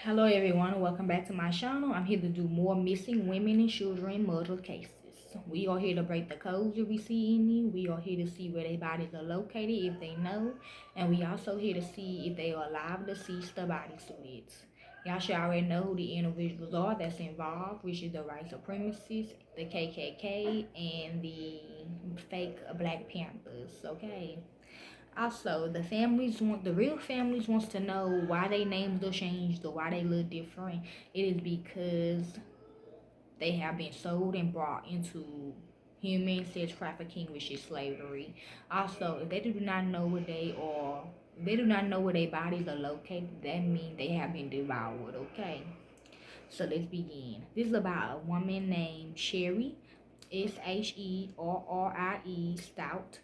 Hello everyone, welcome back to my channel. I'm here to do more missing women and children murder cases. We are here to break the codes if we see any. We are here to see where their bodies are located if they know. And we also here to see if they are alive deceased the body suits. Y'all should already know who the individuals are that's involved, which is the white supremacists, the KKK, and the fake Black Panthers, okay? Also, the real families wants to know why they names are changed or why they look different. It is because they have been sold and brought into human sex trafficking, which is slavery. Also, if they do not know where they are, if they do not know where their bodies are located, that means they have been devoured, okay? So let's begin. This is about a woman named Sherrie, Sherrie, Stout, Stout.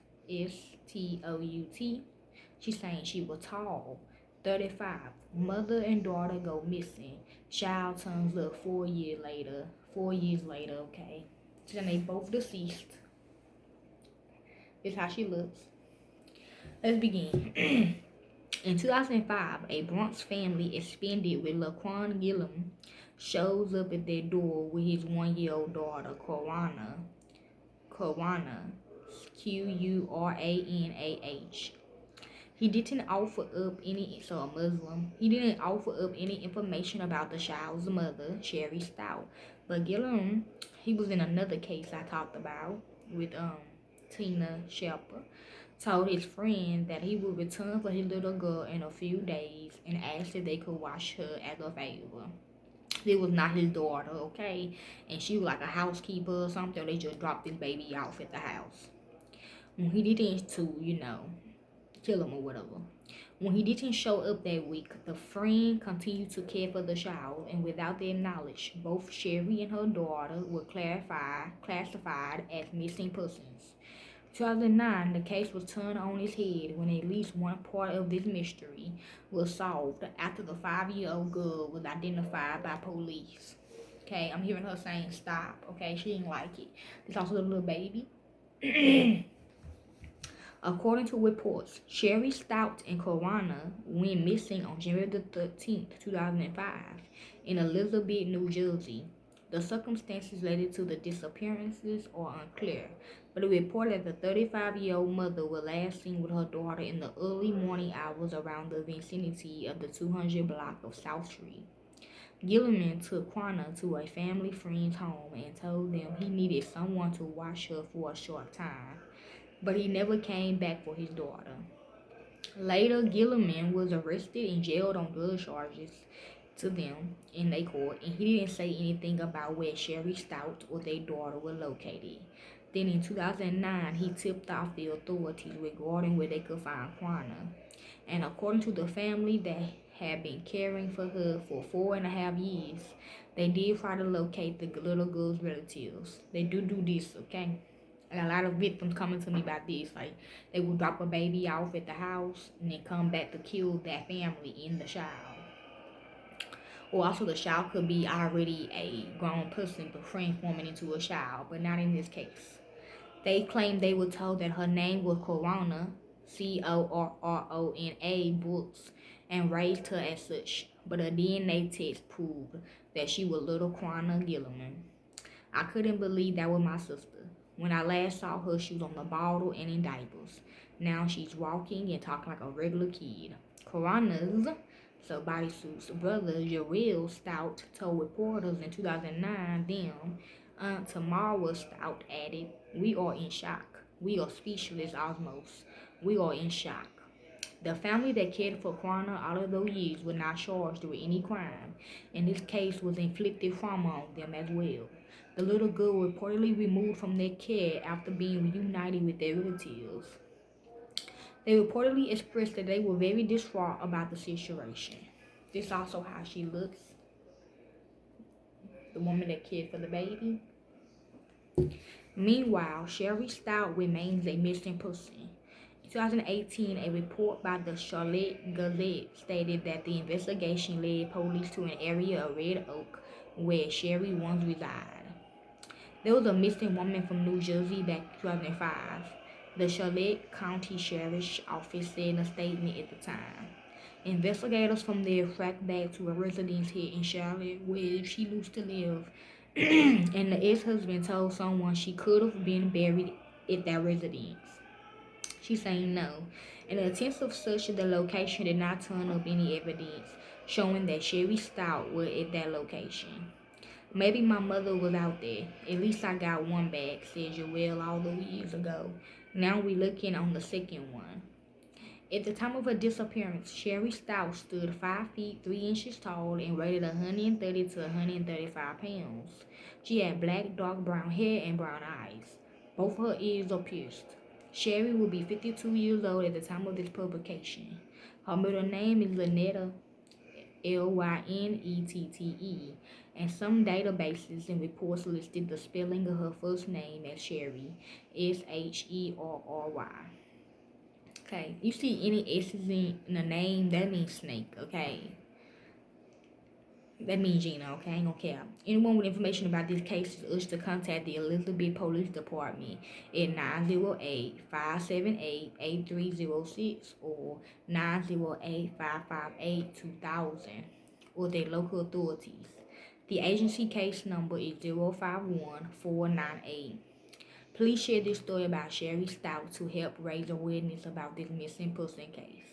She's saying she was tall, 35. Mother and daughter go missing. Child turns up 4 years later. 4 years later, okay. So they both deceased. This is how she looks. Let's begin. In 2005, a Bronx family expanded with Laquan Gillum shows up at their door with his 1-year-old daughter, Qurana, Quranah. He didn't offer up any, so a Muslim. He didn't offer up any information about the child's mother, Sherrie Stout. But Gillum, he was in another case I talked about with Tina Shepard. Told his friend that he would return for his little girl in a few days and asked if they could watch her as a favor. It was not his daughter, okay? And she was like a housekeeper or something. They just dropped this baby off at the house. When he didn't kill him or whatever. When he didn't show up that week, the friend continued to care for the child, and without their knowledge, both Sherrie and her daughter were classified as missing persons. 2009, the case was turned on its head when at least one part of this mystery was solved after the 5-year-old girl was identified by police. Okay, I'm hearing her saying stop. Okay, she didn't like it. There's also a little baby. According to reports, Sherrie Stout and Qurana went missing on January 13th, 2005, in Elizabeth, New Jersey. The circumstances related to the disappearances are unclear, but it reported that the 35-year-old mother was last seen with her daughter in the early morning hours around the vicinity of the 200 block of South Street. Gilliman took Quana to a family friend's home and told them he needed someone to watch her for a short time, but he never came back for his daughter. Later, Gilliman was arrested and jailed on drug charges to them in their court, and he didn't say anything about where Sherrie Stout or their daughter were located. Then in 2009, he tipped off the authorities regarding where they could find Quana. And according to the family that had been caring for her for 4.5 years, they did try to locate the little girl's relatives. They do this, okay? And a lot of victims coming to me about this, like they would drop a baby off at the house and then come back to kill that family in the child. Or also the child could be already a grown person but transforming into a child, but not in this case. They claimed they were told that her name was Corona, Corrona Brooks, and raised her as such, but a DNA test proved that she was little Corona Gilliman. I couldn't believe that was my sister. When I last saw her, she was on the bottle and in diapers. Now she's walking and talking like a regular kid. Corona's, so bodysuit's brother, Jarrell Stout, told reporters in 2009, Aunt Tamara Stout added, "We are in shock. We are speechless almost. We are in shock." The family that cared for Corona all of those years was not charged with any crime, and this case was inflicted trauma on them as well. The little girl was reportedly removed from their care after being reunited with their relatives. They reportedly expressed that they were very distraught about the situation. This is also how she looks, the woman that cared for the baby. Meanwhile, Sherrie Stout remains a missing person. In 2018, a report by the Charlotte Gazette stated that the investigation led police to an area of Red Oak where Sherrie once resided. There was a missing woman from New Jersey back in 2005. The Charlotte County Sheriff's Office said in a statement at the time. Investigators from there tracked back to a residence here in Charlotte where she used to live, and the ex-husband told someone she could have been buried at that residence. She saying no. An intensive search of the location did not turn up any evidence showing that Sherrie Stout was at that location. Maybe my mother was out there. At least I got one back, said Joelle all those years ago. Now we looking on the second one. At the time of her disappearance, Sherrie Stout stood 5 feet 3 inches tall and rated 130 to 135 pounds. She had black, dark brown hair and brown eyes. Both her ears are pierced. Sherrie will be 52 years old at the time of this publication. Her middle name is Lynetta, Lynnette, and some databases and reports listed the spelling of her first name as Sherrie, Sherry. Okay, you see any S's in the name, that means snake, okay? That means Gina, okay? I ain't gonna care. Anyone with information about this case is urged to contact the Elizabeth Police Department at 908-578-8306 or 908-558-2000 or their local authorities. The agency case number is 051498. Please share this story about Sherrie Stout to help raise awareness about this missing person case.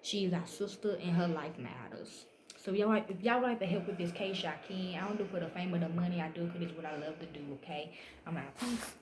She is our sister and her life matters. So if y'all like to help with this case, y'all can. I don't do it for the fame or the money. I do it because it's what I love to do, okay? I'm out. Peace.